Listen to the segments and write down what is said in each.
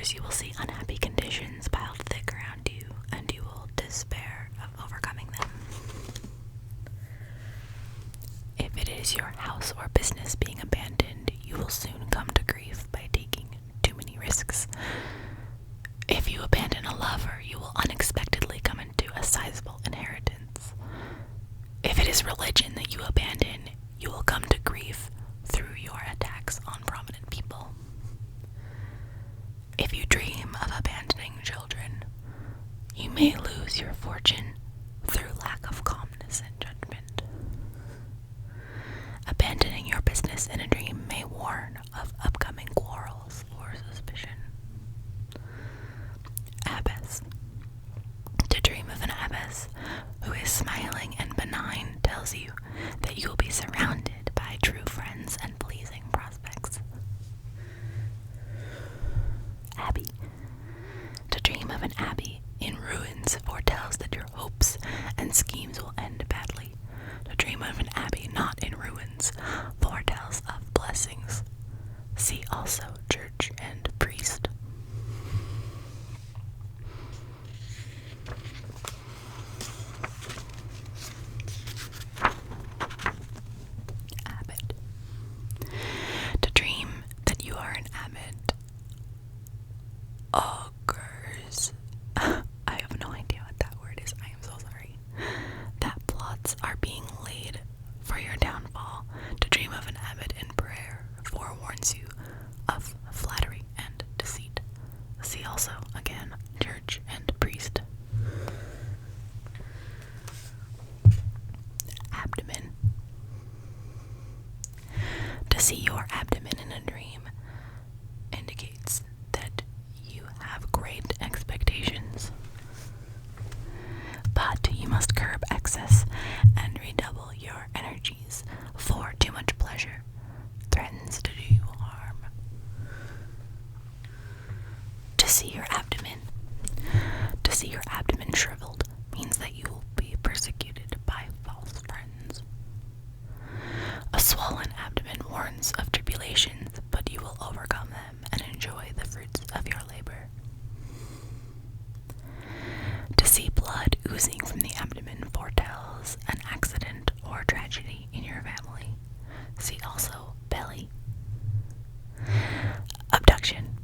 others, you will see unhappy conditions piled thick around you, and you will despair of overcoming them. If it is your house or business being abandoned, you will soon come to grief by taking too many risks. If you abandon a lover, you will unexpectedly come into a sizable inheritance. If it is religion that you abandon, you will come to grief through your attacks on prominent people. If you dream of abandoning children, you may lose your fortune through lack of calmness and judgment. Abandoning your business in a dream may warn of upcoming quarrels or suspicion. Abbess. To dream of an abbess who is smiling and benign tells you that you will be surrounded by true friends and pleasing prospects. Abbey. To dream of an abbey in ruins foretells that your hopes and schemes will end badly. To dream of an abbey not in ruins foretells of blessings. See also church and priest. Abbot. To dream that you are an abbot occurs. I have no idea what that word is. I am so sorry. That plots are being laid for your downfall. To dream of an abbot in prayer forewarns you of flattery and deceit. See also, again, church and priest. Abdomen. To see your abdomen in a dream indicates that you have great expectations. But you must curb excess and redouble your energies, for too much pleasure threatens to do you harm. To see your abdomen. To see your abdomen shriveled means that you will be persecuted by false friends. A swollen abdomen warns of tribulations, but you will overcome them and enjoy the fruits of your labor. To see blood oozing from the abdomen foretells an accident or tragedy in your family. See also belly. Abduction.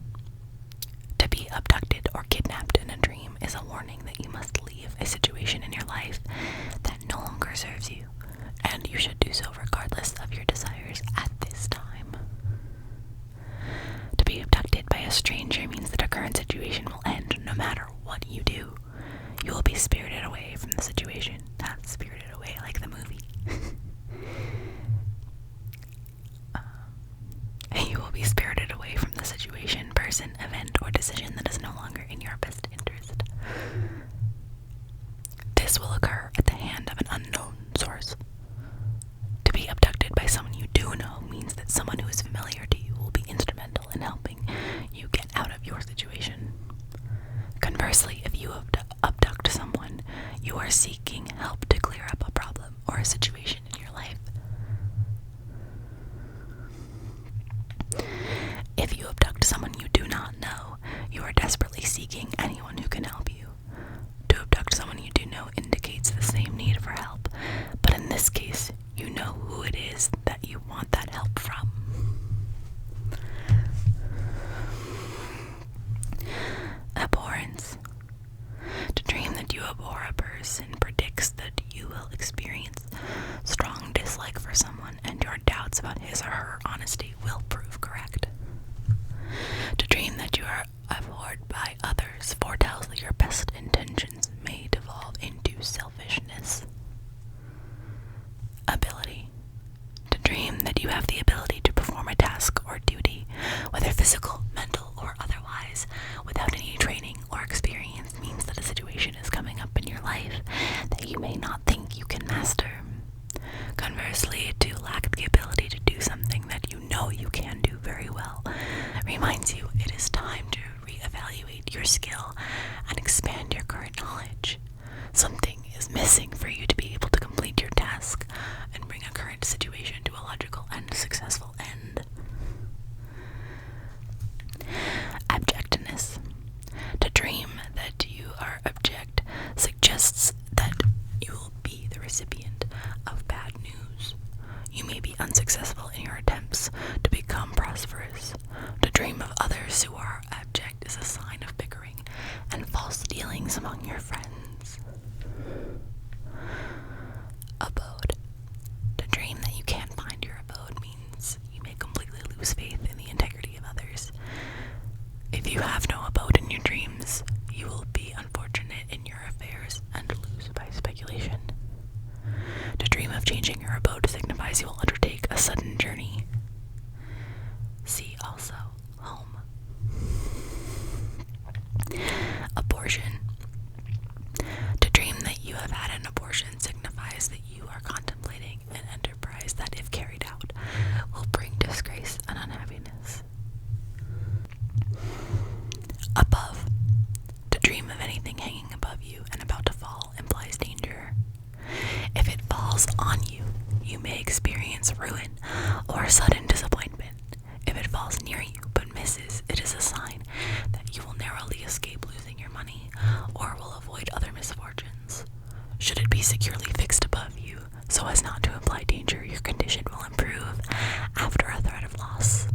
To be abducted or kidnapped in a dream is a warning that you must leave a situation in your life that no longer serves you, and you should do so regardless of your desires at this time. To be abducted by a stranger means that a current situation will end no matter what you do. You will be spirited away from the situation, not spirited away like the movie. You will be spirited away from the situation, person, event, or decision that is no longer in your best interest. This will occur at the hand of an unknown source. To be abducted by someone you do know means that someone who is familiar to you will be instrumental in helping you get out of your situation. Conversely, if you abduct someone, you are seeking help to clear up a problem or a situation in your life. If you abduct someone you do not know, you are desperately seeking anyone who can help you. To abduct someone you do know indicates the same need for help, but in this case, you know who it is that you want that help from. Abhorrence. To dream that you abhor a person predicts that you will experience strong dislike for someone, and your doubts about his or her honesty will prove correct. To dream that you are abhorred by others foretells that your best intentions may devolve into selfishness. Ability. To dream that you have the ability to perform a task or duty, whether physical, mental, or otherwise, without any training or experience means that a situation is coming up in your life that you may not think you can master. Conversely, to lack the ability to do something that you know you can do very well reminds you it is time to reevaluate your skill and expand your current knowledge. Something is missing for you to be able to complete your task and bring a current situation to a logical and successful end. Abjectness. among your friends. Abode. To dream that you can't find your abode means you may completely lose faith in the integrity of others. If you have no abode in your dreams, you will be unfortunate in your affairs and lose by speculation. To dream of changing your abode signifies you will undertake a sudden journey. See also home. Abortion. To dream that you have had an abortion signifies that you are contemplating an enterprise that, if carried out, will bring disgrace and unhappiness. Above. To dream of anything hanging above you and about to fall implies danger. If it falls on you, you may experience ruin or sudden disappointment. If it falls near you but misses, it is a sign that you will narrowly escape losing your money or will avoid other misfortunes. Should it be securely fixed above you, so as not to imply danger, your condition will improve after a threat of loss.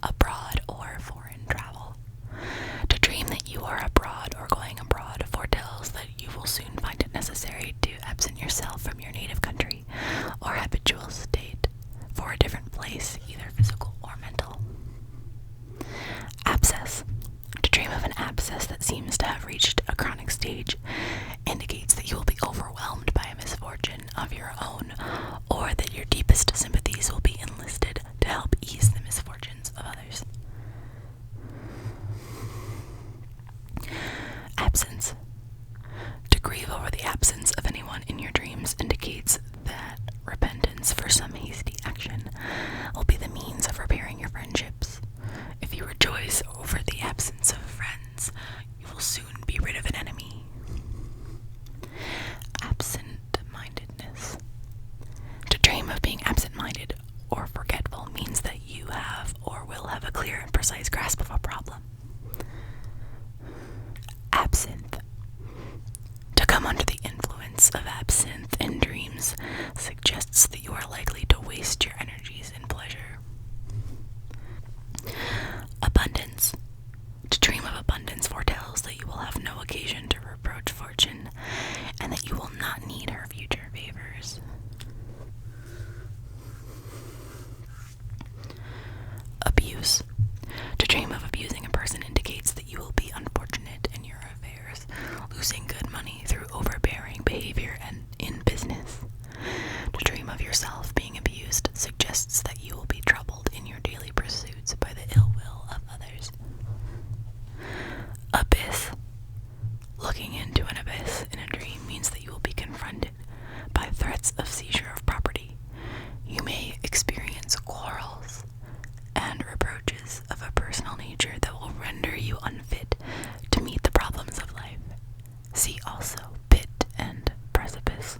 Abroad or foreign travel. To dream that you are abroad or going abroad foretells that you will soon find it necessary to absent yourself from your native country or habitual state for a different place, either physical or mental. Abscess. To dream of an abscess that seems to have reached a chronic stage indicates that you will be overwhelmed by a misfortune of your own, or that your deepest sympathies will be enlisted to help ease the misfortunes of others. Absence. To grieve over the absence of anyone in your dreams indicates that repentance for some hasty action will be the means of repairing your friendships. If you rejoice over the absence of friends, you will soon be rid of an enemy. Absent-mindedness. To dream of being absent-minded or forgetful means that you have or will have a clear and precise grasp of a problem. Absinthe. To come under the influence of absinthe in dreams suggests that you are likely to waste your energies in pleasure. Abundance. To dream of abundance foretells that you will have no occasion to reproach fortune and that you will not need her future favors. Abuse. To dream of abusing a person indicates that you will be unfortunate in your affairs, losing good money through overbearing behavior and in business. To dream of yourself being abused suggests that you will be troubled in your daily pursuits by the ill will of others. Abyss. Looking into an abyss in a dream means that you will be confronted by threats of seizure of property. You may experience quarrels and reproaches of a personal nature that will render you unfit to meet the problems of life. See also pit and precipice.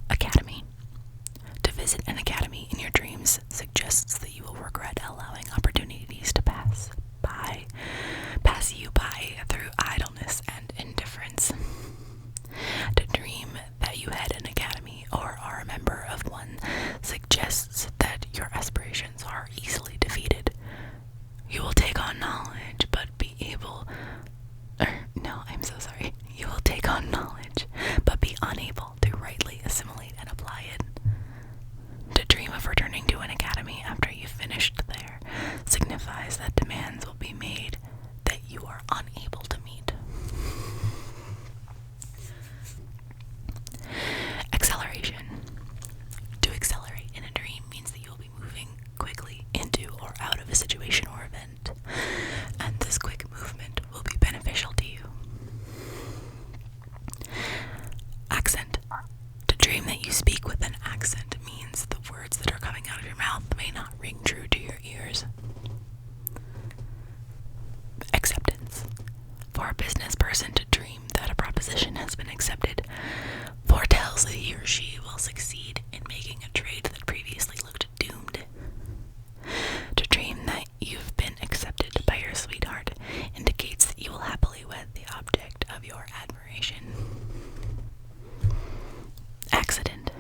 Academy. To visit an academy in your dreams suggests that you will regret allowing opportunities to pass you by through idleness and indifference. To dream that you head an academy or are a member of one suggests that your aspirations are easily defeated. You will take on knowledge, You will take on knowledge, but be unable to rightly assimilate and apply it. To dream of returning to an academy after you've finished there signifies that demands will be made that you are unable to meet. Acceleration. To accelerate in a dream means that you will be moving quickly into or out of a situation or event, and this quick movement will be beneficial to you. Accent. To dream that you speak with an accent means the words that are coming out of your mouth may not ring true to your ears. Acceptance. For a business person to dream that a proposition has been accepted foretells that he or she will succeed in making a trade that previously looked doomed. To dream that you've been accepted by your sweetheart indicates that you will happily wed the object of your admiration. Accident.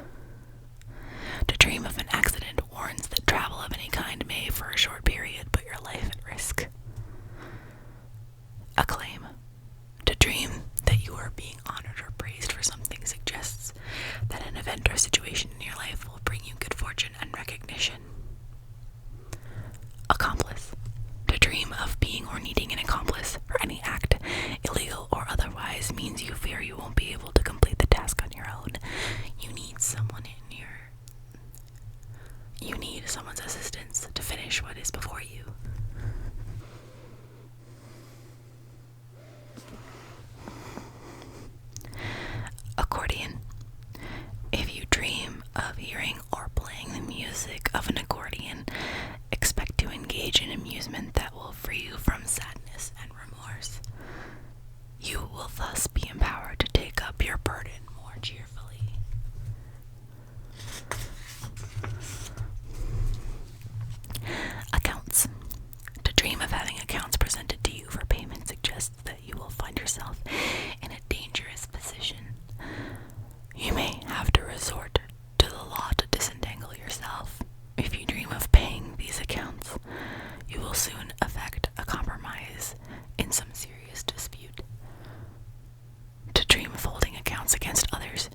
against others,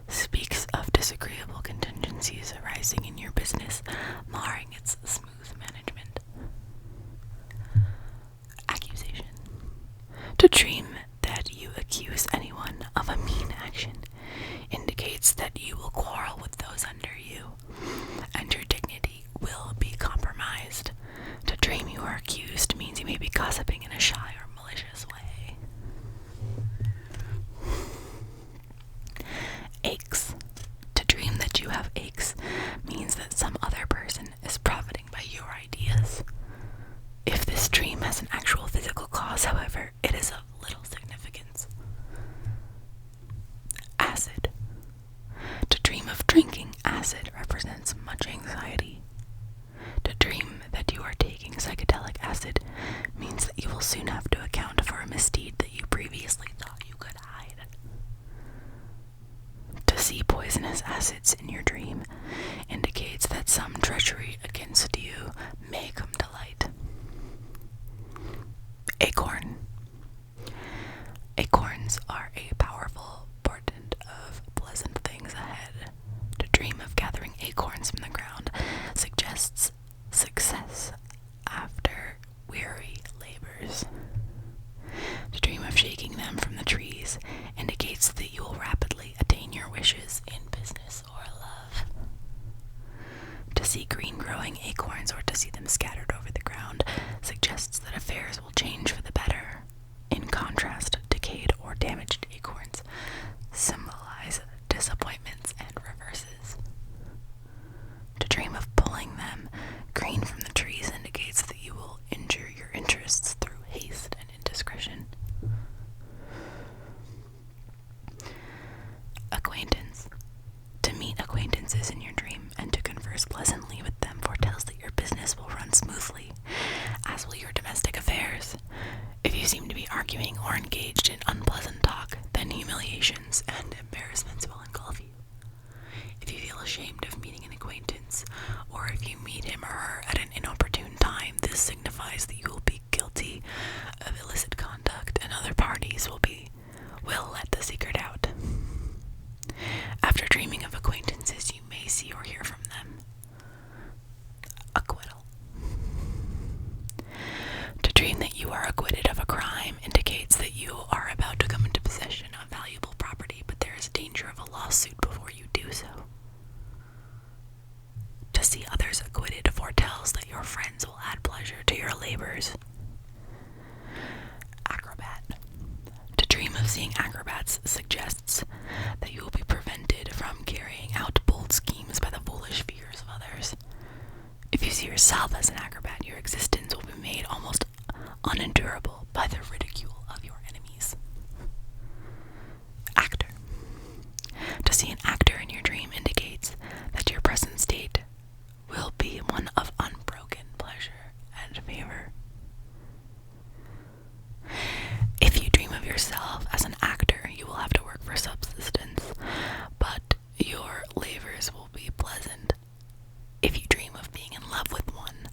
speaks of disagreeable contingencies arising in your business, marring its smooth management. Accusation. To dream that you accuse anyone of a mean action indicates that you will quarrel with those under you, and your dignity will be compromised. To dream you are accused means you may be gossiping in a shy or malicious way. Aches. To dream that you have aches means that some other person is profiting by your ideas. If this dream has an actual physical cause, however, it is of little significance. Acid. To dream of drinking acid represents much anxiety. To dream that you are taking psychedelic acid means that you will soon have to account for a misdeed that you previously thought you could hide. To see poisonous acids in your dream indicates that some treachery against you may come to light. Acorn. Acorns are a powerful portent of pleasant things ahead. To dream of gathering acorns from the ground suggests success after weary labors. To dream of shaking them from the trees indicates that you will rapidly attain your wishes in business or love. To see green growing acorns or to see them scattered over the ground suggests that affairs will change for the better. In contrast, decayed or damaged acorns symbolize disappointments and reverses. To dream of pulling them green from the trees indicates that you will injure your interests through haste and indiscretion. Acquaintance. To meet acquaintances in your dream and to converse pleasantly with them foretells that your business will run smoothly, as will your domestic affairs. If you seem to be arguing or engaged in unpleasant talk, then humiliations and embarrassments will engulf you. If you feel ashamed of meeting an acquaintance, or if you meet him or her at an inopportune time, this signifies that you will be guilty of illicit conduct and other parties will let the secret out. After dreaming of acquaintances, you may see or hear from them. Acquittal. To dream that you are acquitted of a crime indicates that you are about to come into possession of valuable property, but there is danger of a lawsuit before you do so. To see others acquitted foretells that your friends will add pleasure to your labors. Acrobat. To dream of seeing acrobats suggests that you will be prevented from carrying out bold schemes by the foolish fears of others. If you see yourself as an acrobat, your existence will be made almost unendurable by the ridicule of your enemies. Actor. To see an actor in your dream indicates that your present state will be one of unbroken pleasure and favor. If you dream of yourself as an actor, you will have to work for subsistence, but your labors will be pleasant. If you dream of being in love with one,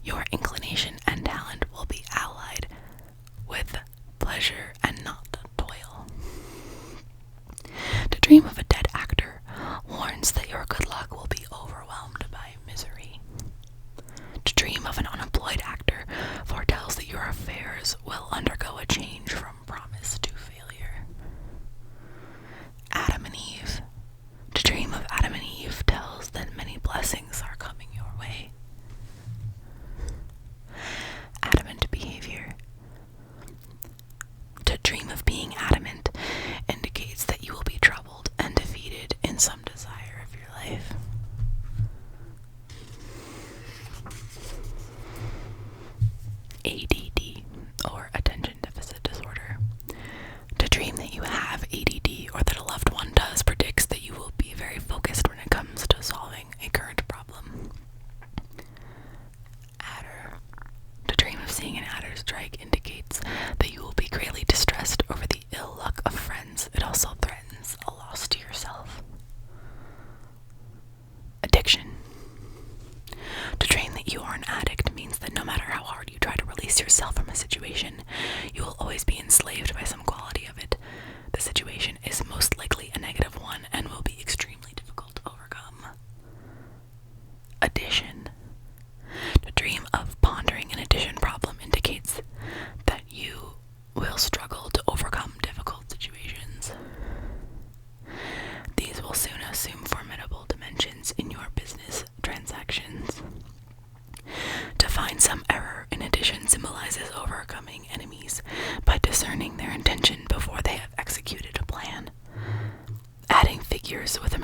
your inclination and talent will be allied with pleasure and not toil. To dream of a dead actor warns that your good luck will be overwhelmed by misery. To dream of an unemployed actor foretells that your affairs will undergo a change from promise to failure. Adam and Eve. To dream of Adam and Eve tells that many blessings are coming your way. Adamant behavior. To dream of being adamant indicates that you will be troubled and defeated in some desire of your life. ADD, or attention deficit disorder. To dream that you have ADD or that a loved one does predicts that you will be very focused when it comes to solving a current problem. Adder. To dream of seeing an adder strike indicates that you will be greatly distressed over the ill luck of friends. It also threatens a loss to yourself. Addiction. To dream that you are an addict means that no matter how hard you try to release yourself from a situation, you will always be enslaved by some quality of it. The situation is most likely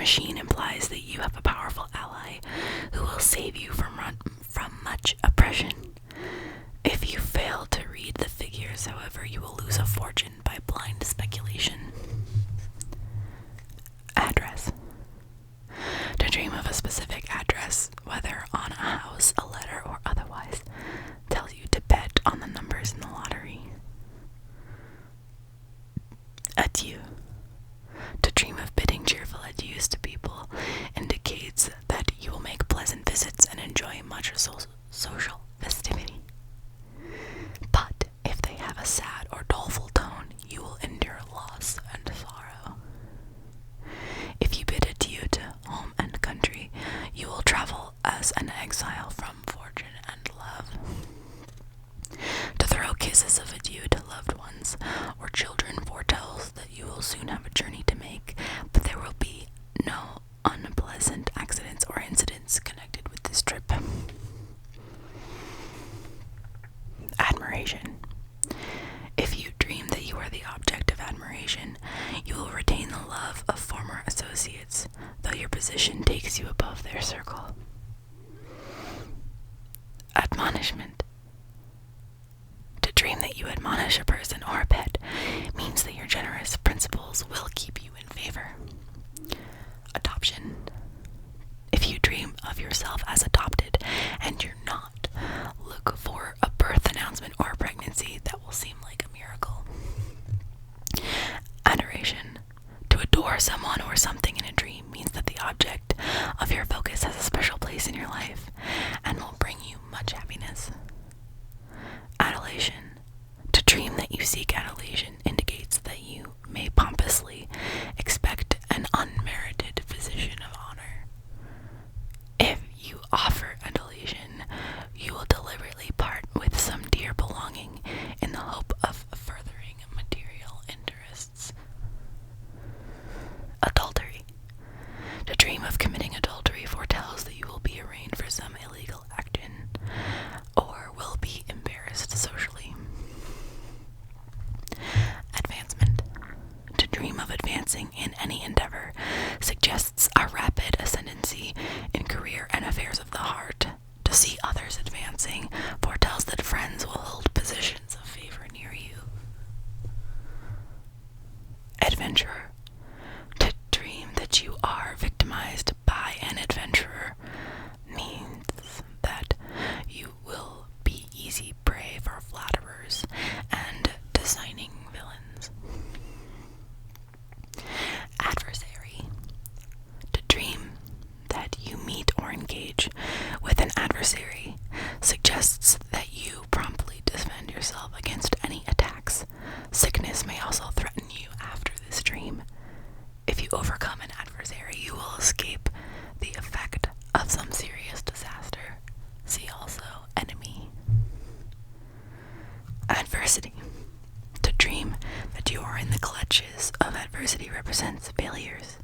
machine implies that you have a powerful ally who will save you from much oppression. If you fail to read the figures, however, you will lose a fortune by blind speculation. Address. To dream of a specific address, whether on a house, a letter, or otherwise, tells you to bet on the numbers in the lottery. Adieu. To dream of bidding cheerful adieus to people indicates that you will make pleasant visits and enjoy much social festivity. But if they have a sad or doleful tone, you will endure loss and sorrow. If you bid adieu to home and country, you will travel as an exile from fortune and love. To throw kisses of adieu to loved ones or children foretells that you will soon have a journey to make, but there will be no unpleasant accidents or incidents connected with this trip. Admiration. If you dream that you are the object of admiration, you will retain the love of former associates, though your position takes you above their circle. Admonishment. To dream that you admonish a person or a pet means that your generous principles will keep you in favor. Adoption. If you dream of yourself as adopted and you're not, look for a birth announcement or a pregnancy that will seem like a miracle. Adoration. To adore someone or something in a dream means that the object of your focus has a special place in your life and will bring you much happiness. Adulation. To dream that you seek adulation indicates that you may pompously expect an unmerited position of honor. If you offer adulation, you will deliberately part with some dear belonging in the hope of furthering material interests. Adultery. To dream of committing adultery foretells that you will be arraigned for some illegal action or will be embarrassed socially. Advancement. To dream of advancing in any endeavor suggests a rapid ascendancy in career and affairs of the heart. To see others advancing foretells that friends will hold positions of favor near you. Adventurer. To dream that you are victimized by an adventurer means that you will be easy prey for flatterers and designing villains. Adversary. To dream that you meet or engage with an adversary suggests that you promptly defend yourself against any attacks. Sickness may also threaten you after this dream. If you overcome an adversary, you will escape the effect of some serious disaster. See also enemy. Adversity. To dream that you are in the clutches of adversity represents failures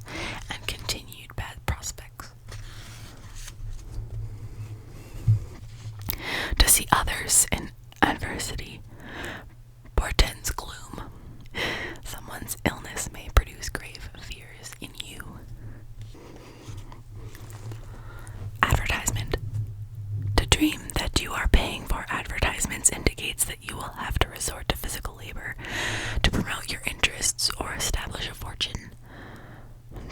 and continued bad prospects. To see others in adversity portends gloom. Someone's illness may produce grave fears in you. Advertisement. To dream that you are paying for advertisements indicates that you will have to resort to physical labor to promote your interests or establish a fortune.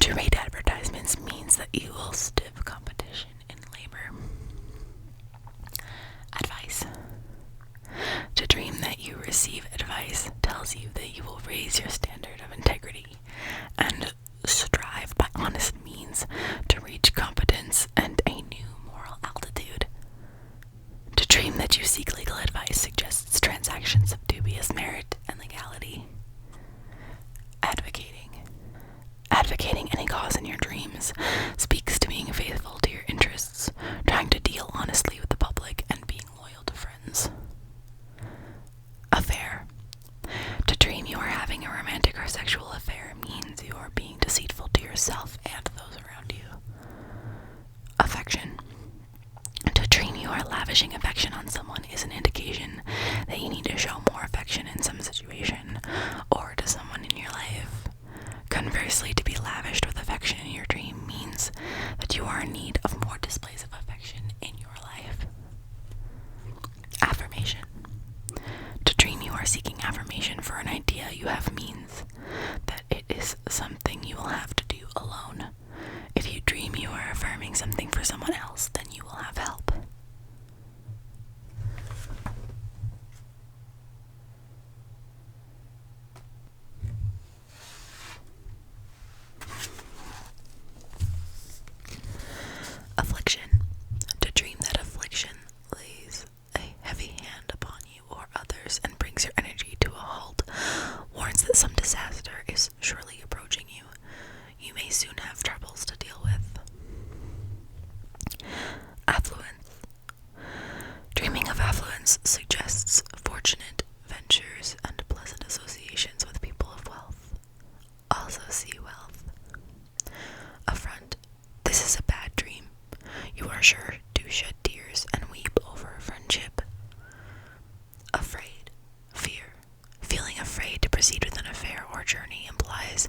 To read advertisements means that you will stiff competition in labor. Advice. To dream that you receive advice tells you that you will raise your standard of integrity and strive by honest means to reach competence and a new moral altitude. To dream that you seek legal advice suggests transactions of dubious merit and legality. Advocating. Advocating any cause in your dreams speaks to being faithful to your interests, trying to deal honestly with the public, and being loyal to friends. Affair. To dream you are having a romantic or sexual affair means you are being deceitful to yourself and those around you. Affection. To dream you are lavishing affection on someone is an indication that you need to show more affection in some situation or to someone in your life. Conversely, to be lavished with affection in your dream you are in need of more displays of affection in your life. Affirmation. To dream you are seeking affirmation for an idea you have means that it is something you will have to do alone. If you dream you are affirming something for someone else, then you will have help. Affliction. To dream that affliction lays a heavy hand upon you or others and brings your energy to a halt, warns that some disaster is surely approaching you. You may soon have troubles to deal with. Affluence. Dreaming of affluence suggests fortunate ventures and pleasant associations with people of wealth. Also see wealth. Affront. This is a bad dream. You are sure to shed tears and weep over friendship. Afraid. Fear. Feeling afraid to proceed with an affair or journey implies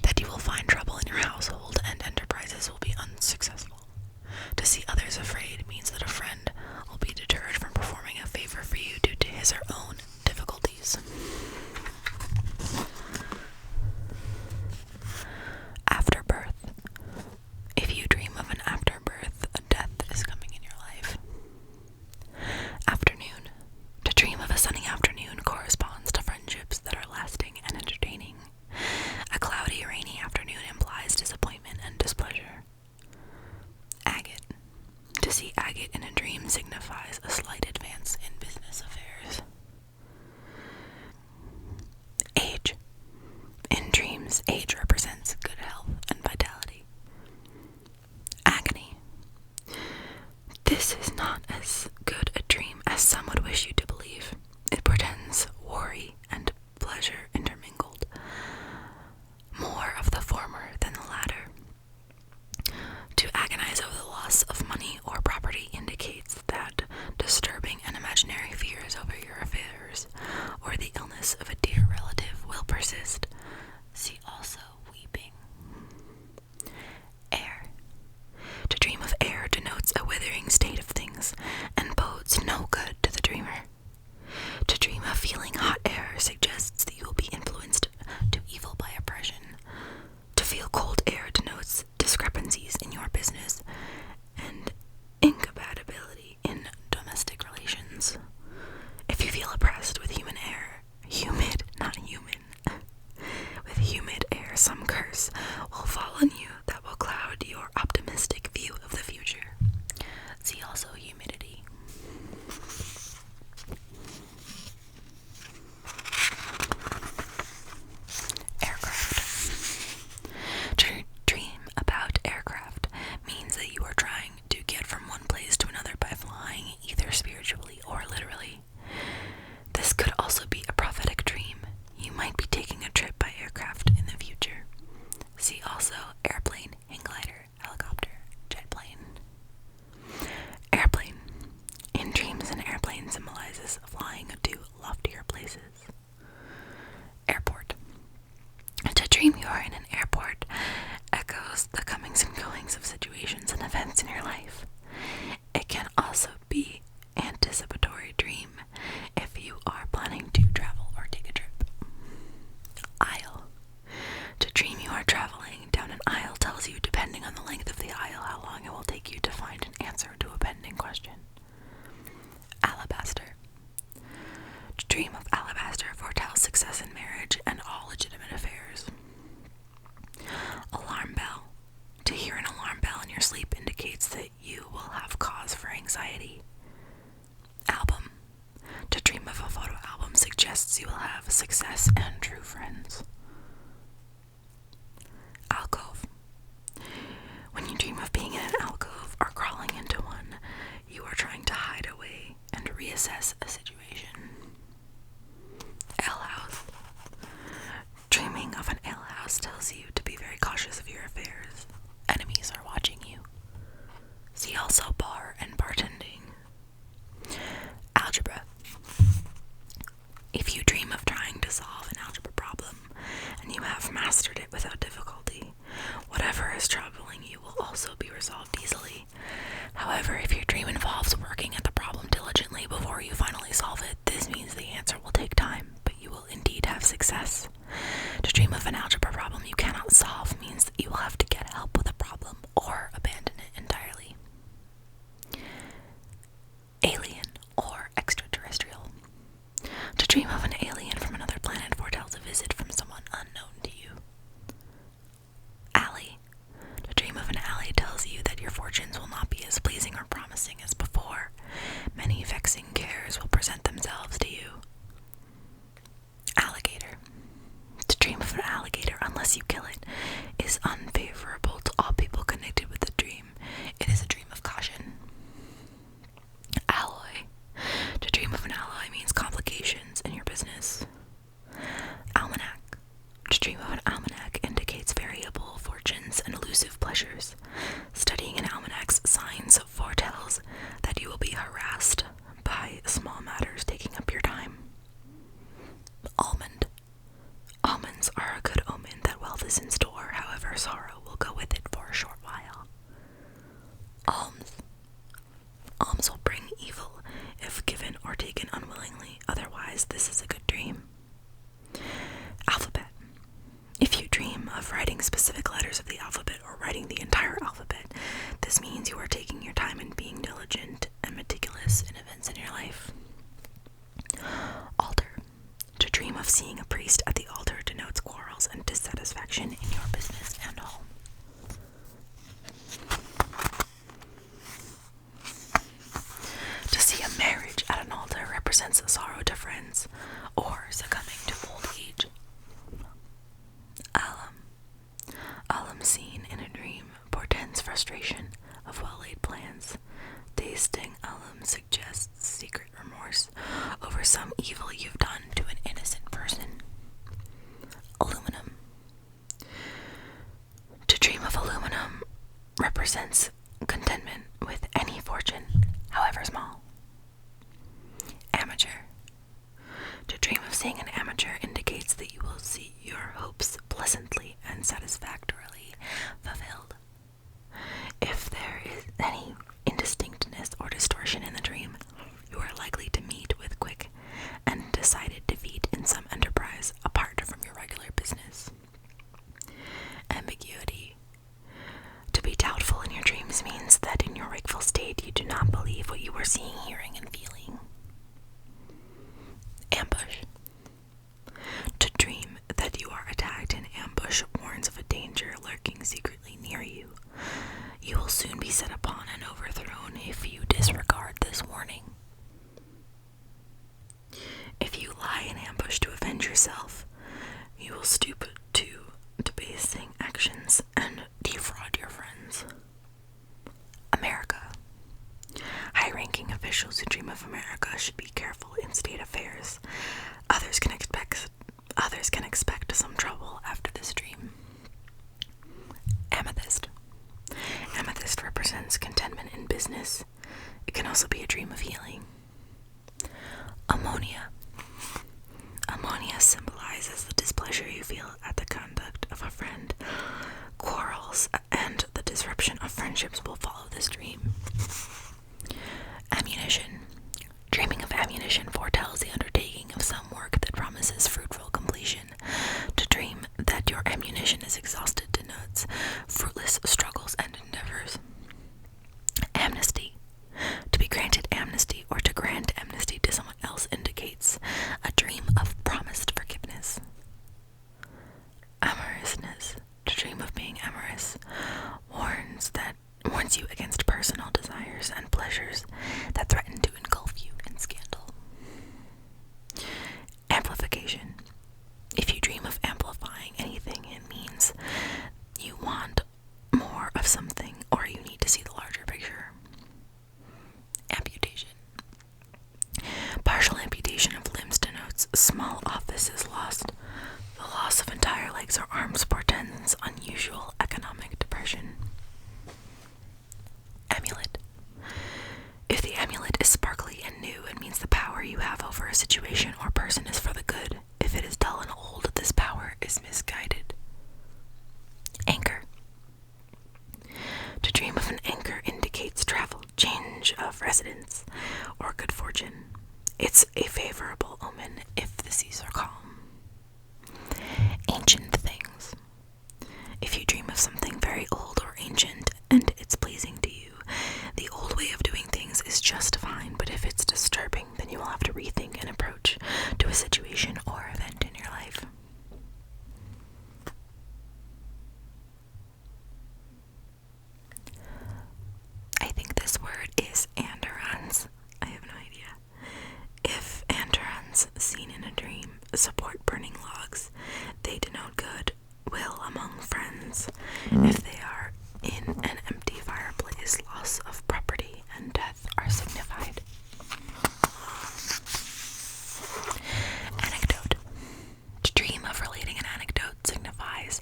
that you will find trouble in your household and enterprises will be unsuccessful. To see others afraid means that a friend will be deterred from performing a favor for you due to his or own difficulties. Afterbirth. If you dream of an afterbirth, a death is coming in your life. Afternoon. To dream of a sunny afternoon corresponds to friendships that are lasting and entertaining. A cloudy, rainy afternoon implies disappointment and displeasure. Agate. To see agate in a dream signifies a slight advance in business affairs. Age. In dreams, age represents good health and vitality. Agony. This is not as good a dream as some would wish you to believe. It portends worry and pleasure intermingled, more of the former than the latter. To agonize over the loss of money or property indicates that disturbing and imaginary fears over your affairs or the illness of a dear relative will persist. See also weeping. Air. To dream of air denotes a withering state of things and bodes no good to the dreamer. To dream of feeling hot air suggests that you will be influenced to evil by oppression. To feel cold air denotes discrepancies in your business and incompatibility in domestic relations. If you feel oppressed with humid air, with humid air, some curse will fall on you that will cloud your optimistic view of the future. See also humidity. Aircraft. To dream about aircraft means that you are trying to get from one place to another by flying, either spiritually or literally. This could also be a prophetic dream. You might be taking a trip by aircraft in the future. See also airplane, hang glider, helicopter, jet plane. Airplane. In dreams, an airplane symbolizes flying to loftier places. Airport. To dream you are in an airport echoes the comings and goings of situations and events in your life. It can also be anticipatory dream if you are planning to travel or take a trip. Aisle. To dream you are traveling down an aisle tells you, depending on the length of the aisle, how long it will take you to find an answer to a pending question. Alabaster. To dream of alabaster foretells success in marriage and all legitimate affairs. Alarm bell. To hear an alarm bell in your sleep indicates that you will have cause for anxiety. Album. To dream of a photo album suggests you will have success and true friends. Alcove. When you dream of being in an alcove or crawling into one, you are trying to hide away and reassess a situation. Alehouse. Dreaming of an alehouse tells you to be very cautious of your affairs. Enemies are watching you. See also bar and bartending. Algebra. If you dream of trying to solve an algebra problem and you have mastered it without difficulty, whatever is troubling you will also be resolved fortunes will not be as pleasing or promising as before. Many vexing cares will present themselves to you. Alligator. To dream of an alligator unless you kill it is unfavorable to all people connected with the dream. It is a dream of caution. Alloy. To dream of an alloy means complications in your business. Almanac. To dream of an almanac indicates variable fortunes and elusive pleasures. Studying an almanac's signs foretells that you will be harassed by small matters taking up your time. Almond. Almonds are a good omen that wealth is in store, however sorrow will go with it for a short while. Alms. Alms will bring evil if given or taken unwillingly, otherwise this is a good dream. Alphabet. If you dream of writing specific letters of the alphabet or writing the entire alphabet, this means you are taking your time and being diligent and meticulous in events in your life. Altar. To dream of seeing a priest at the altar denotes quarrels and dissatisfaction in your business and home. To see a marriage at an altar represents sorrow to friends or succumbing to old age. Alum. Alum seen in a dream portends frustration of well-laid plans. Tasting alum suggests secret remorse over some evil you've done to an innocent person. Aluminum. To dream of aluminum represents contentment with any fortune, however small. Amateur. To dream of seeing an amateur indicates that you will see your hopes pleasantly and satisfactorily fulfilled. If there is any indistinctness or distortion in the dream, you are likely to meet with quick and decided defeat in some enterprise apart from your regular business. Ambiguity. To be doubtful in your dreams means that in your wakeful state you do not believe what you are seeing, hearing, and feeling. Ambush. To dream that you are attacked in ambush warns of a danger lurking secretly near you. You will soon be set upon and overthrown if you disregard this warning. If you lie in ambush to avenge yourself, you will stoop to debasing actions and defraud your friends. America. High-ranking officials who dream of America should be careful in state affairs. Others can expect some trouble after this dream. Amethyst. Amethyst represents contentment in business. It can also be a dream of healing. Ammonia. Ammonia symbolizes the displeasure you feel at the conduct of a friend. Quarrels and the disruption of friendships will follow this dream. Ammunition. Dreaming of ammunition foretells the undertaking of some work that promises fruitful completion. To dream that your ammunition is exhausted denotes fruitless struggles and endeavors. Amnesty. To be granted amnesty or to grant amnesty to someone else indicates a dream of promised forgiveness. Amorousness. To dream of being amorous warns you against personal desires and pleasures that threaten to engulf you in scandal. Amplification. If you dream of amplifying anything, it means you want more of something or you need to see the larger picture. Amputation. Partial amputation of limbs denotes small office is lost. The loss of entire legs or arms portends unusual economic depression. Amulet. If the amulet is sparkly and new, it means the power you have over a situation or person is for the good. If it is dull and old, this power is misguided. Anchor. To dream of an anchor indicates travel, change of residence, or good fortune. It's a favorable omen if the seas are calm. Ancient things. If you dream of something very old or ancient and it's pleasing to you, the old way of doing things is just fine, but if it's disturbing, then you will have to rethink an approach to a situation or event in your life. If they are in an empty fireplace, loss of property and death are signified. Anecdote. To dream of relating an anecdote signifies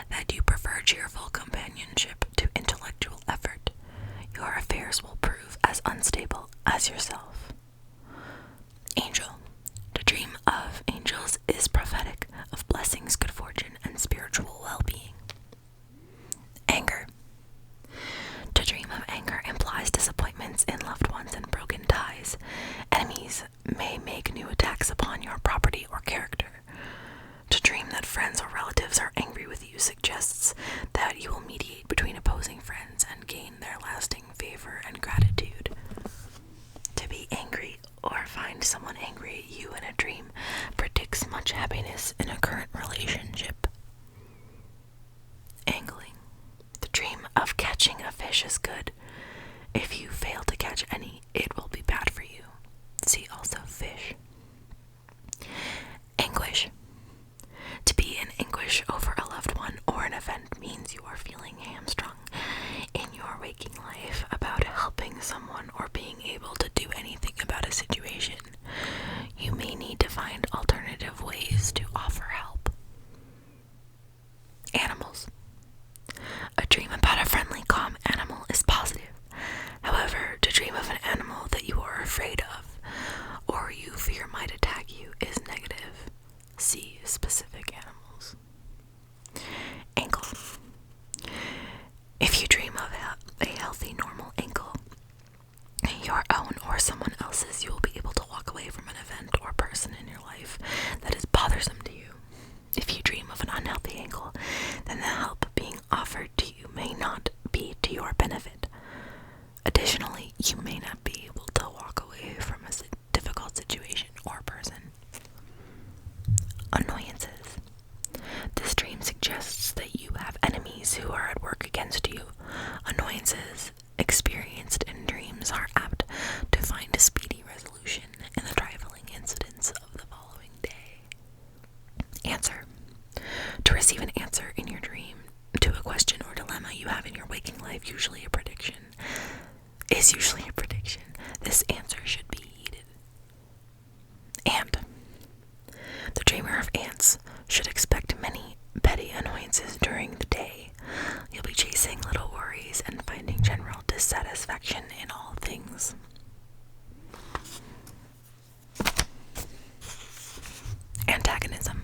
that you prefer cheerful companionship to intellectual effort. Your affairs will prove as unstable as yourself. Angel. To dream of angels is prophetic of blessings, good fortune, and spiritual well-being. Anger. To dream of anger implies disappointments in loved ones and broken ties. Enemies may make new attacks upon your property or character. To dream that friends or relatives are angry with you suggests that you will mediate between opposing friends and gain their lasting favor and gratitude. To be angry or find someone angry at you in a dream predicts much happiness in a current relationship. Angling. The dream of catching a fish is good. If you fail to catch any, it will be bad for you. See also fish. Anguish. To be in anguish over a loved one or an event means you are feeling hamstrung in your waking life about helping someone or being able to do anything about a situation. You may need to find alternative ways to offer help. Animals. A dream about a friendly, calm animal is positive. However, to dream of an animal that you are afraid of or you fear might attack you is negative. See specific animals. Ankle. If you dream of a healthy, normal ankle, your own or someone else's, you will be able to walk away from an event or person in your life that is bothersome to you. If you dream of an unhealthy ankle, then the help being offered to you may not be to your benefit. Additionally, you may not be able to walk away from a difficult situation or person. Annoyances. This dream suggests that you have enemies who are at work against you. Annoyances experienced in dreams are apt to find a speedy resolution in the trifling incidents of the following day. Answer. To receive an answer in your dream to a question or dilemma you have in your waking life is usually a prediction. This answer should be heeded. Ant. The dreamer of ants should expect many petty annoyances during the day. You'll be chasing little worries and finding general dissatisfaction in all things. Antagonism.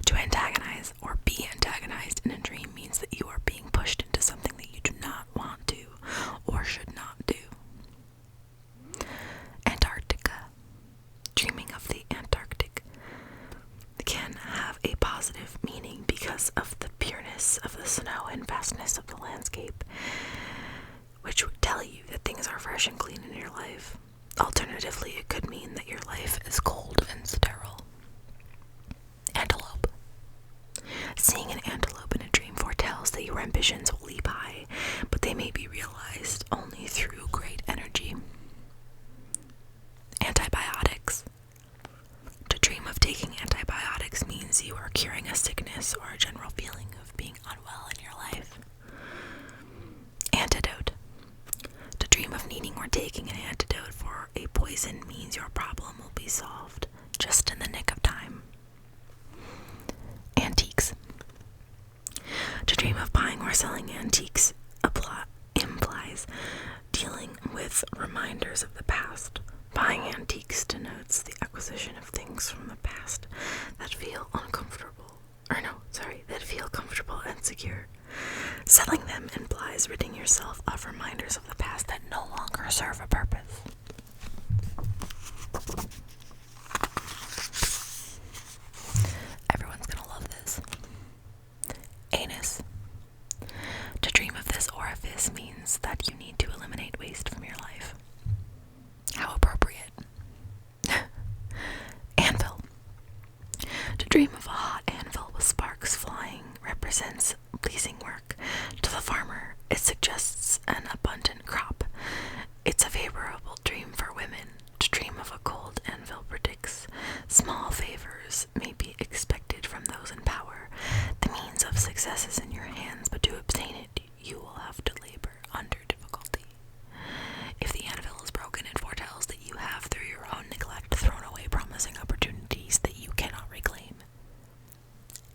To antagonize or be antagonized in a dream means that you are being pushed into something that you do not want to or should not do. Antarctica. Dreaming of the Antarctic can have a positive meaning because of the pureness of the snow and vastness of the landscape, which would tell you that things are fresh and clean in your life. Alternatively, it could mean that your life is cold and sterile. Antelope. Seeing an antelope in a dream foretells that your ambitions will leap high, but they may be realized only through great energy. Antibiotics. To dream of taking antibiotics means you are curing a sickness or a general feeling of being unwell in your life. Antidote. To dream of needing or taking an antidote for a poison means your problem will be solved just in the nick of time. Antiques. To dream of buying or selling antiques implies dealing with reminders of the past. Buying antiques denotes the acquisition of things from the past that feel comfortable and secure. Selling them implies ridding yourself of reminders of the past that no longer serve a purpose. Everyone's gonna love this. Anus. To dream of this orifice means that you need to eliminate waste from your life. How appropriate. Anvil. To dream of a hot anvil with sparks flying represents pleasing work. To the farmer, it suggests an abundant crop. It's a favorable dream for women. To dream of a cold anvil predicts small favors may be expected from those in power. The means of success is in your hands, but you will have to labor under difficulty. If the anvil is broken, it foretells that you have, through your own neglect, thrown away promising opportunities that you cannot reclaim.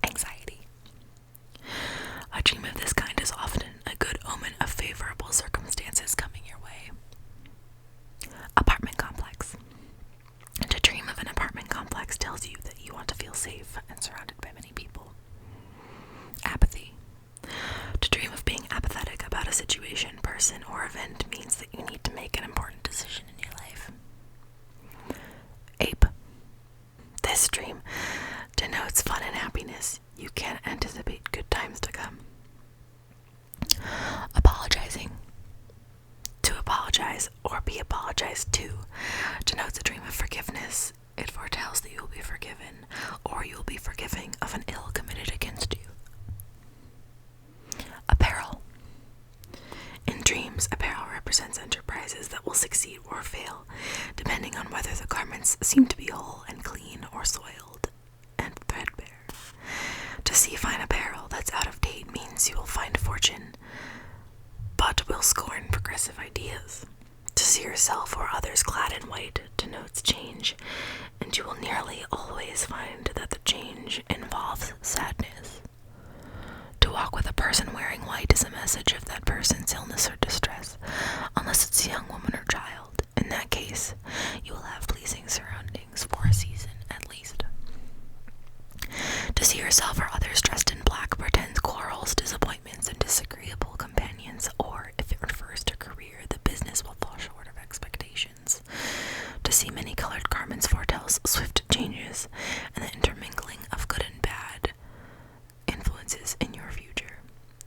Anxiety. A dream of this kind is often a good omen of favorable circumstances coming your way. Apartment complex. To dream of an apartment complex tells you that you want to feel safe and surrounded by many people. Apathy. To dream of being apathetic about a situation, person, or event means that you need to make an important decision in your life. Ape. This dream denotes fun and happiness. You can't anticipate good times to come. Apologizing. To apologize or be apologized to denotes a dream of forgiveness. It foretells that you will be forgiven or you will be forgiving of an ill committed against you. Apparel. In dreams, apparel represents enterprises that will succeed or fail, depending on whether the garments seem to be whole and clean or soiled and threadbare. To see fine apparel that's out of date means you will find fortune, but will scorn progressive ideas. To see yourself or others clad in white denotes change, and you will nearly always find that the change involves sadness. To walk with a person wearing white is a message of that person's illness or distress, unless it's a young woman or child. In that case, you will have pleasing surroundings for a season at least. To see yourself or others dressed in black portends quarrels, disappointments, and disagreeable companions, or if it refers to career, the business will fall short of expectations. To see many colored garments foretells swift changes and the intermingling of good and bad influences in your future.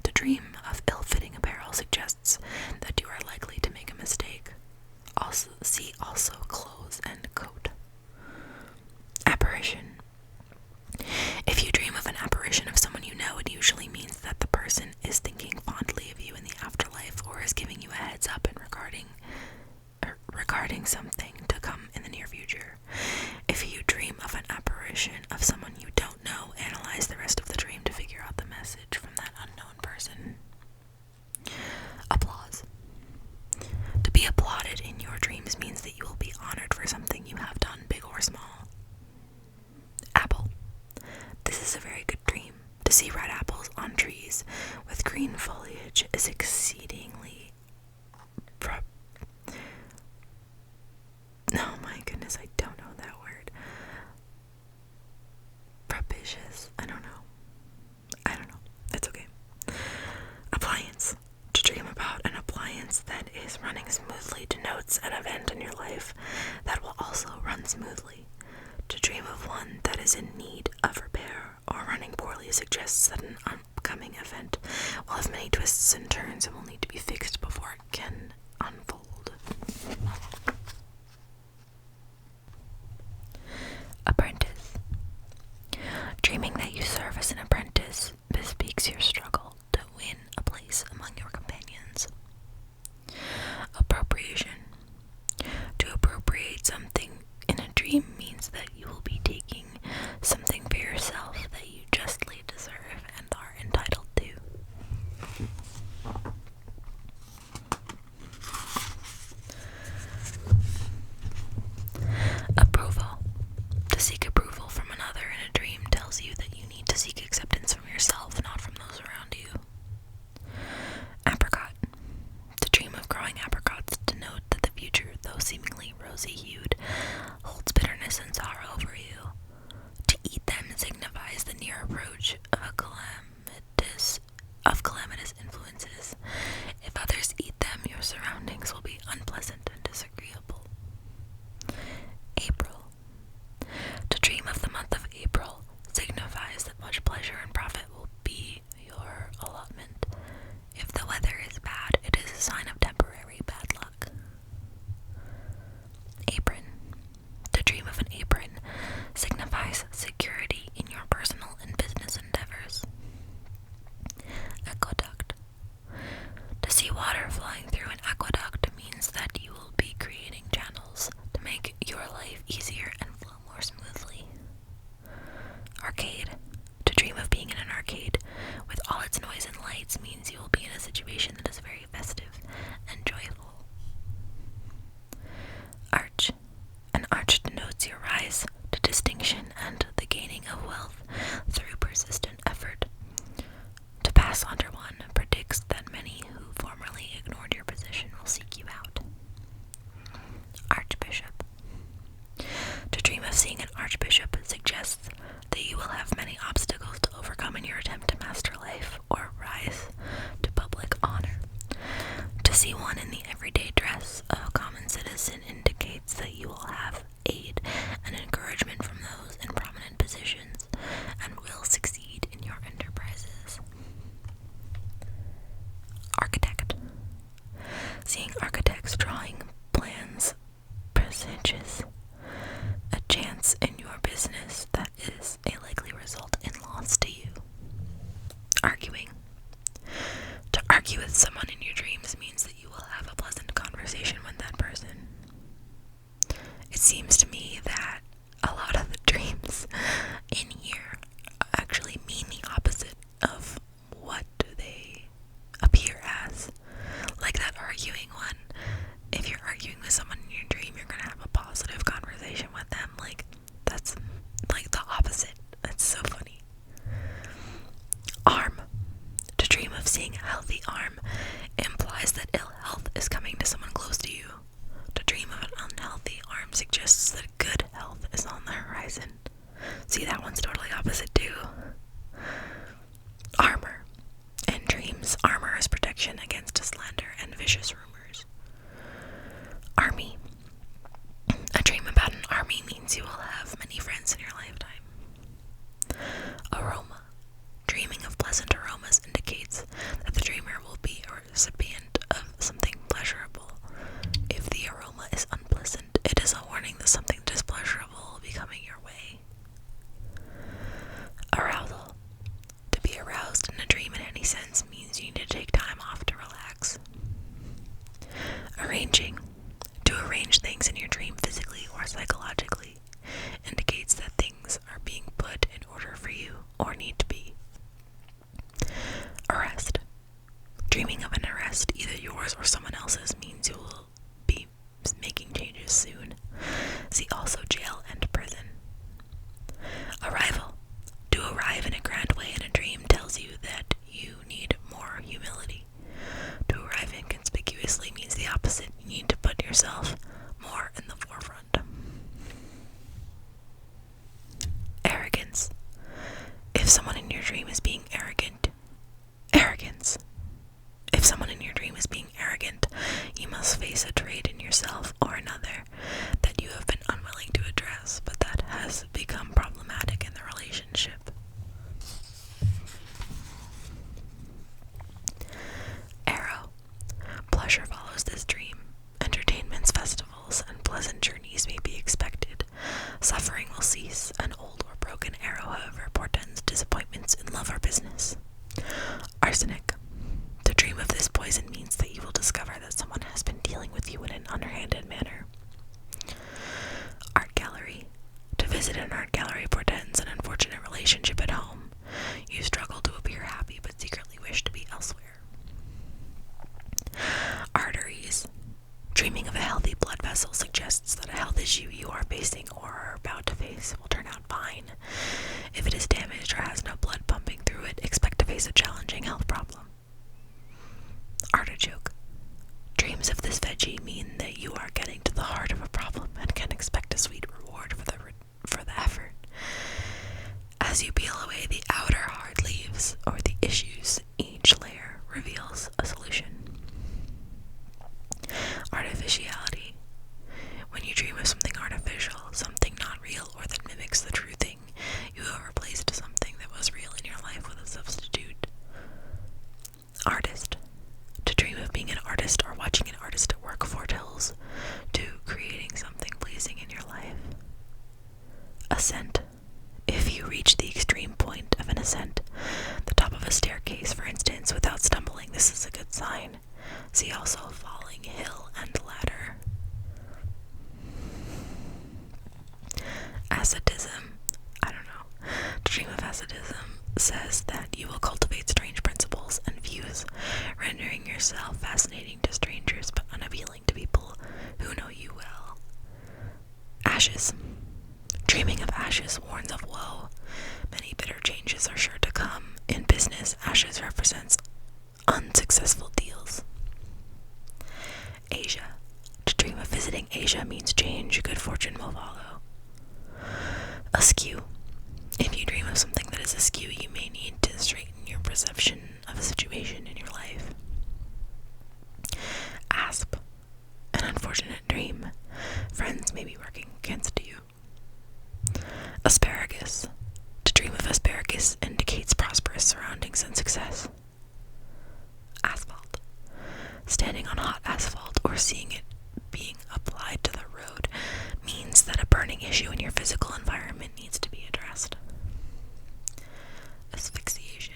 To dream of ill-fitting apparel suggests that you are likely to make a mistake. See also clothes and coat. Apparition. If you dream of an apparition of someone you know, it usually means that the person is thinking fondly of you in the afterlife or is giving you a heads up in regarding something to come in the near future. If you dream of an apparition of someone you don't know, analyze the rest of the dream to figure out the message from that unknown person. Applause. To be applauded in your dreams means that you will be honored for something you have done, big or small. Apple. This is a very good dream. To see red apples on trees with green foliage is exceedingly oh my goodness, I don't know that word. Propitious. I don't know. It's okay. Appliance. To dream about an appliance that is running smoothly denotes an event in your life that will also run smoothly. To dream of one that is in need of repair or running poorly suggests that an upcoming event will have many twists and turns and will need to be fixed before it can unfold. Apprentice. Dreaming that you serve as an apprentice bespeaks your struggle to win a place among your companions. Appropriation. To appropriate something in a dream means that you will be taking something for yourself that you justly deserve and are entitled to. Approval. To seek approval from another in a dream tells you that you need to seek acceptance from yourself, not from those around you. situation that is very festive and joyful. Arch. An arch denotes your rise to distinction and the gaining of wealth through persistent effort. To pass under one predicts that many who formerly ignored your position will seek you out. Archbishop. To dream of seeing an archbishop suggests that you will have many obstacles to overcome in your attempt to master life or rise to public honor. To see one in the everyday dress of a common citizen indicates that you will have aid and encouragement from those in prominent positions and will succeed in your enterprises. Architect. Seeing architects drawing plans presages a chance in your business that is a likely result in loss to you. Arguing. To argue with someone in your dreams means that you will have a pleasant conversation with that person. It seems to me that a lot of the dreams in here actually mean the opposite of what they appear as. Like that arguing one. If you're arguing with someone in your dream, you're gonna have a positive conversation with them. Like, that's like the opposite. That's so funny. Arm. To dream of seeing a healthy arm implies that ill health is coming to someone close to you. To dream of an unhealthy arm suggests that good health is on the horizon. See, that one's totally opposite too. Armor. In dreams, armor is protection against slander and vicious rumors. Army. A dream about an army means you will have many friends in your lifetime. Aroma. Dreaming of pleasant aromas indicates that the dreamer will be a recipient of something pleasurable. If the aroma is unpleasant, it is a warning that something displeasurable will be coming your way. Arousal. To be aroused in a dream in any sense means you need to take time off to relax. Arranging. To arrange things in your dream physically or psychologically indicates that things are being put in order for you or need to be. Arrest. Dreaming of an arrest, either yours or someone else's, means you will be making changes soon. See also jail and prison. Arrival. To arrive in a grand way in a dream tells you that you need more humility. To arrive inconspicuously means the opposite. You need to put yourself more in the forefront. Arrogance. If someone in your dream is being arrogant, arrogance. If someone in your dream is being arrogant, you must face a trait in yourself or another that you have been unwilling to address, but that has become problematic in the relationship. Arrow. Pleasure follows this dream. Entertainments, festivals, and pleasant journeys may be expected. Suffering will cease. An old or broken arrow, however, portends disappointments in love or business. Arsenic. To dream of this poison means that you will discover that someone has been dealing with you in an underhanded manner. yourself fascinating to strangers but unappealing to people who know you well. Ashes. Dreaming of ashes warns of woe. Many bitter changes are sure to come. In business, ashes represents unsuccessful deals. Asia. To dream of visiting Asia means change. Good fortune will follow. Askew. If you dream of something that is askew, you may need to straighten your perception of a situation in your life. Asp. An unfortunate dream. Friends may be working against you. Asparagus. To dream of asparagus indicates prosperous surroundings and success. Asphalt. Standing on hot asphalt or seeing it being applied to the road means that a burning issue in your physical environment needs to be addressed. Asphyxiation.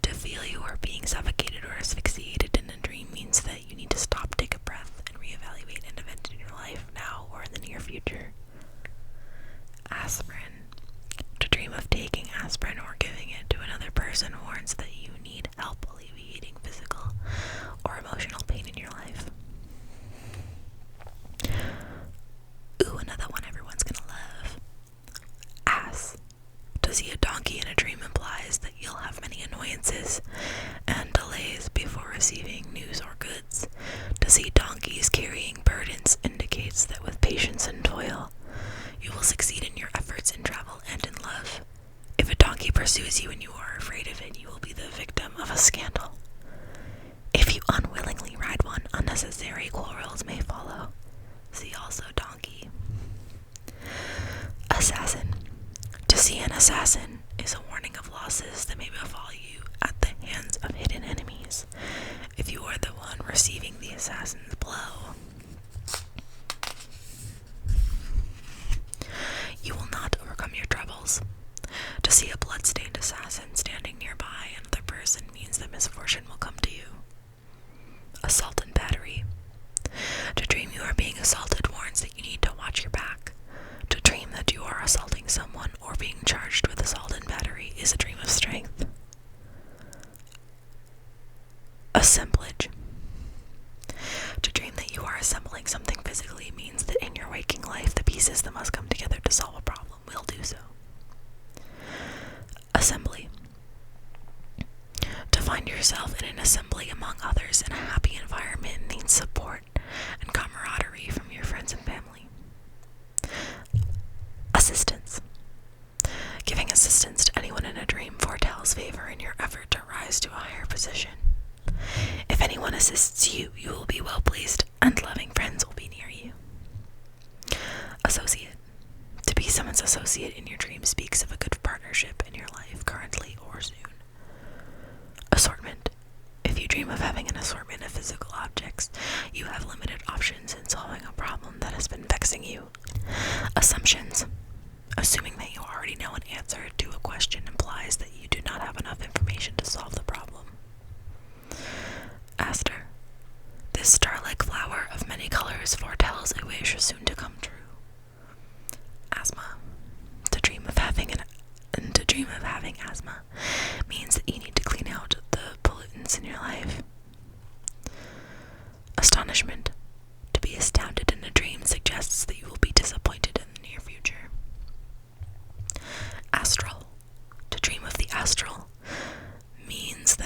To feel you are being suffocated or asphyxiated in a dream means that you need to stop, take a breath, and reevaluate an event in your life now or in the near future. Aspirin. To dream of taking aspirin or giving it to another person warns that you need help alleviating physical or emotional pain in your life. Ooh, another one everyone's gonna love. Ass. To see a donkey in a dream implies that you'll have many annoyances and delays before receiving news or goods. To see donkeys carrying burdens indicates that with patience and toil, you will succeed in your efforts in travel and in love. If a donkey pursues you and you are afraid of it, you will be the victim of a scandal. If you unwillingly ride one, unnecessary quarrels may follow. See also donkey. Assassin. To see an assassin is a warning of losses that may befall you at the hands of hidden enemies. If you are the one receiving the assassin's blow, you will not overcome your troubles. To see a blood-stained assassin standing nearby another person means that misfortune will come to you. Assault and battery. To dream you are being assaulted warns that you need to watch your back. To dream that you are assaulting someone or being charged with assault and battery is a dream of strength. Assemblage. To dream that you are assembling something physically means that in your waking life, the pieces that must come together to solve a problem will do so. Assembly. To find yourself in an assembly among others in a happy environment means support and camaraderie from your friends and family. Assistance. Giving assistance to anyone in a dream foretells favor in your effort to rise to a higher position. If anyone assists you, you will be well pleased and loving friends will be near you. Associate. To be someone's associate in your dream speaks of a good partnership in your life, currently or soon. Assortment. If you dream of having an assortment of physical objects, you have limited options in solving a problem that has been vexing you. Assumptions. Assuming that you already know an answer to a question implies that you do not have enough information to solve the problem. Aster. This star-like flower of many colors foretells a wish soon to come true. Asthma. To dream of having asthma means that you need to clean out the pollutants in your life. Astonishment. To be astounded in a dream suggests that you will be disappointed in the near future. Astral. To dream of the astral means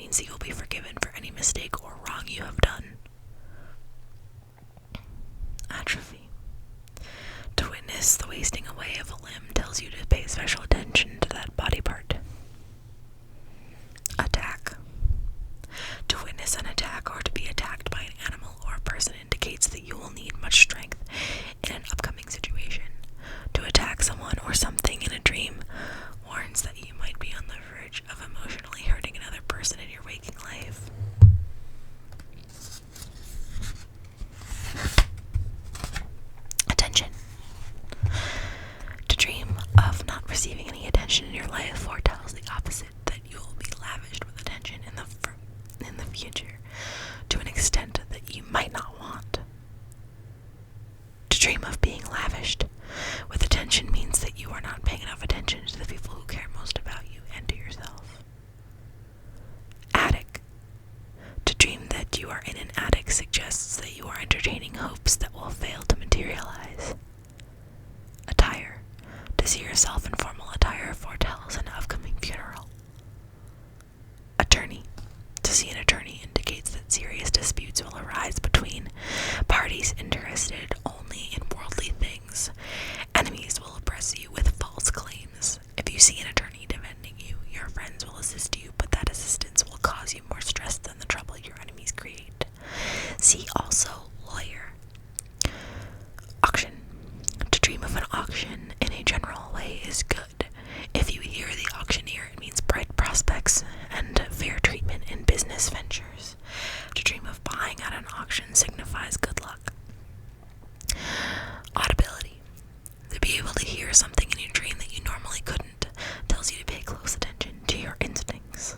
means that you'll be forgiven for any mistake or wrong you have done. Atrophy. To witness the wasting away of a limb tells you to pay special attention to that body part. Attack. To witness an attack or to be attacked by an animal or a person indicates that you will need much strength in an upcoming situation. To attack someone or something in a dream warns that you might be on the verge of emotionally hurting another person in your waking life. Attention. To dream of not receiving any attention in your life foretells the opposite, that you will be lavished with attention in the future to an extent that you might not want. To dream of being lavished with attention means that you are not paying enough attention to the people who care most about you and to yourself. Attic. To dream that you are in an attic suggests that you are entertaining hopes that will fail to materialize. Attire. To see yourself in formal attire foretells an upcoming funeral. Attorney. To see an attorney indicates that serious disputes will arise between parties interested only in worldly things. Enemies will oppress you with false claims. If you see an attorney defending you, your friends will assist you, but that assistance will cause you more stress than the trouble your enemies create. See also lawyer. Auction. To dream of an auction in a general way is good. If you hear the auctioneer, it means bright prospects and fair treatment in business ventures. To dream of buying at an auction signifies good luck. Audibility. To be able to hear something in your dream that you normally couldn't tells you to pay close attention to your instincts.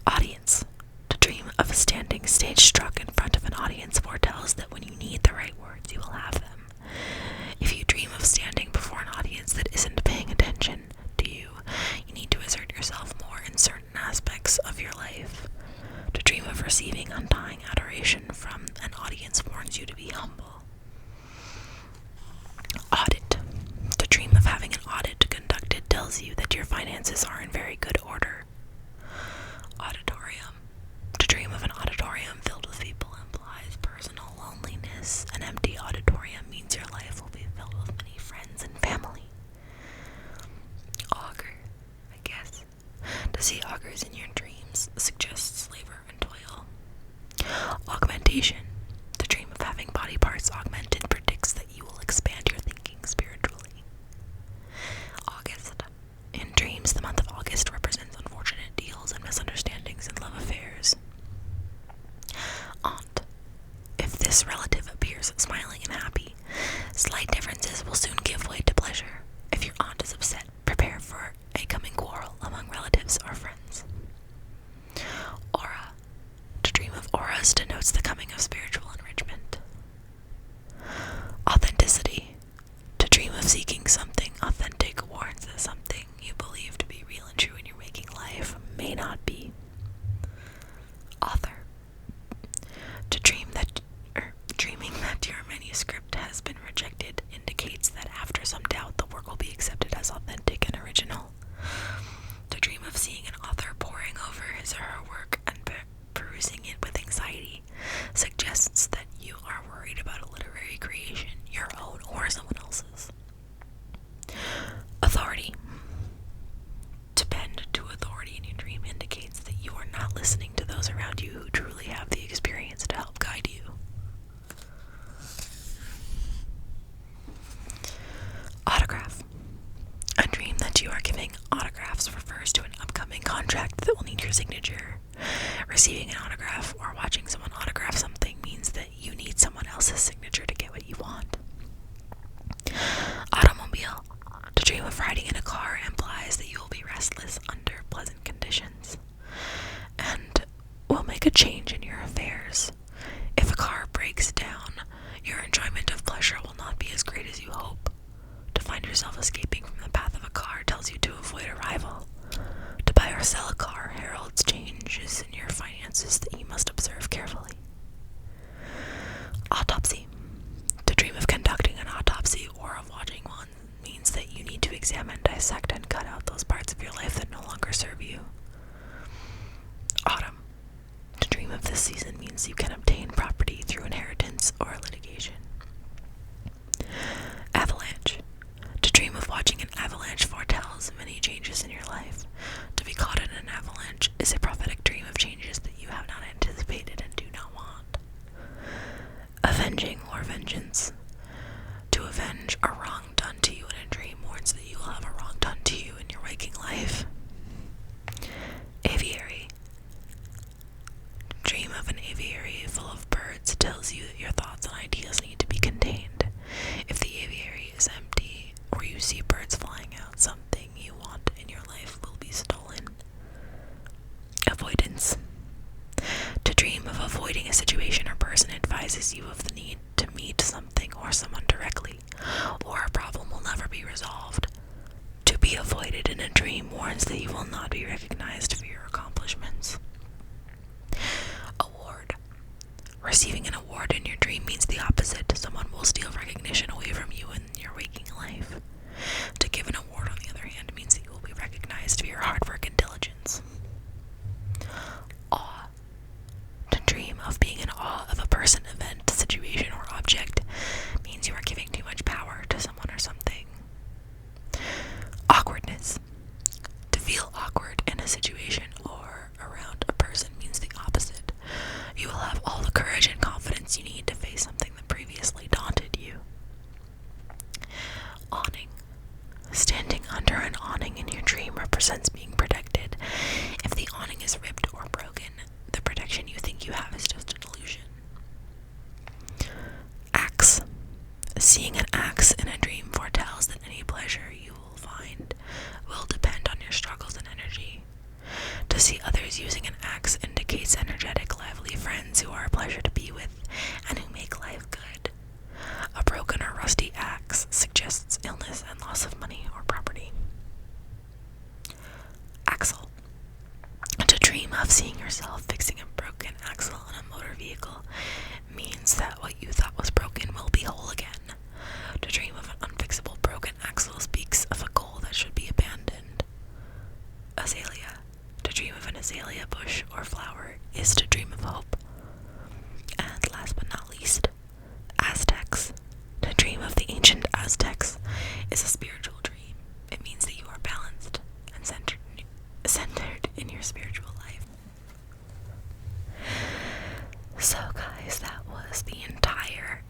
Audience. To dream of standing stage struck in front of an audience foretells that when you need the right words, you will have them. If you dream of standing before an audience that isn't paying attention to you, you need to assert yourself more in certain aspects of your life. To dream of receiving undying adoration from an audience warns you to be humble. Audit. To dream of having an audit conducted tells you that your finances are in very good order. Auditorium. To dream of an auditorium filled with people implies personal loneliness. An empty auditorium means your life will be filled with many friends and family. Augur, I guess. To see augurs in your dreams suggests labor and toil. Augmentation. The dream of having body parts augmented predicts that you will expand your thinking spiritually. August. In dreams, the month of August represents unfortunate deals and misunderstandings in love affairs. Aunt. If this relative appears smiling and happy, slight differences will soon give way to pleasure. If your aunt is upset, prepare for a coming quarrel among relatives or friends. Aura. To dream of auras denotes the coming of spiritual enrichment. Authenticity. To dream of seeking something authentic warns that something you believe to be real and true in your waking life may not be. Author. To dreaming that your manuscript has been rejected indicates that after some doubt the work will be accepted as authentic and original. To dream of seeing an author poring over his or her work and perusing it with anxiety suggests that you are worried about a literary creation, your own or someone else's. Authority. To bend to authority in your dream indicates that you are not listening to those around you who truly have the experience to help guide you. Autograph. A dream that you are giving autographs refers to an upcoming contract that will need your signature. Receiving an autograph or watching someone autograph something means that you need someone else's signature to get what you want. Automobile. To dream of riding in a car implies that you will be restless under pleasant conditions and will make a change in your affairs. If a car breaks down, your enjoyment of pleasure will not be as great as you hope. To find yourself escaping from the path of a car tells you to avoid a rival. To buy or sell a car heralds changes in your finances that you must observe carefully. Autopsy. To dream of conducting an autopsy or of watching one means that you need to. need to examine, dissect, and cut out those parts of your life that no longer serve you. this season means you can obtain property through inheritance or litigation. Avalanche. To dream of watching an avalanche foretells many changes in your life. To be caught in an avalanche is a prophetic dream of changes that you have not anticipated and do not want. Avenging or vengeance. To avenge a wrong done to you in a dream warns that you will have a wrong done to you in your waking life. Aviary. Dream of an aviary full of birds tells you that your thoughts and ideas need to be contained. If the aviary is empty or you see birds flying out, something you want in your life will be stolen. Avoidance. To dream of avoiding a situation or person advises you of the need to meet something or someone directly, or a problem will never be resolved. To be avoided in a dream warns that you will not be recognized for your accomplishments. Award. Receiving an award in your dream means the opposite. Someone will steal recognition away from you in your waking life. To give an award, on the other hand, means that you will be recognized for your hard work and diligence. Awe. To dream of being in awe of a person, event, situation, or object means you are giving too much power to someone or something. Awkwardness. To feel awkward in a situation or around a person means the opposite. You will have all the courage and confidence you need to face something that previously daunted you. Awning. Standing under an awning in your dream represents being protected. If the awning is ripped or broken, the protection you think you have is just an illusion. Axe. Seeing an axe in a dream foretells that any pleasure you will find will depend on your struggles and energy. To see others using an axe indicates energetic, lively friends who are a pleasure to be with and who make life good. A broken or rusty axe suggests illness and loss of money or property. Axle. To dream of seeing yourself fixing a broken axle on a motor vehicle means that what you thought was broken will be whole again. To dream of an unfixable broken axle speaks of a goal that should be abandoned. Azalea. To dream of an azalea bush or flower is to dream of hope. And last but not least, Aztecs. To dream of the ancient Aztecs is a spiritual dream. It means that you are balanced and centered in your spiritual life. So guys, that was the entire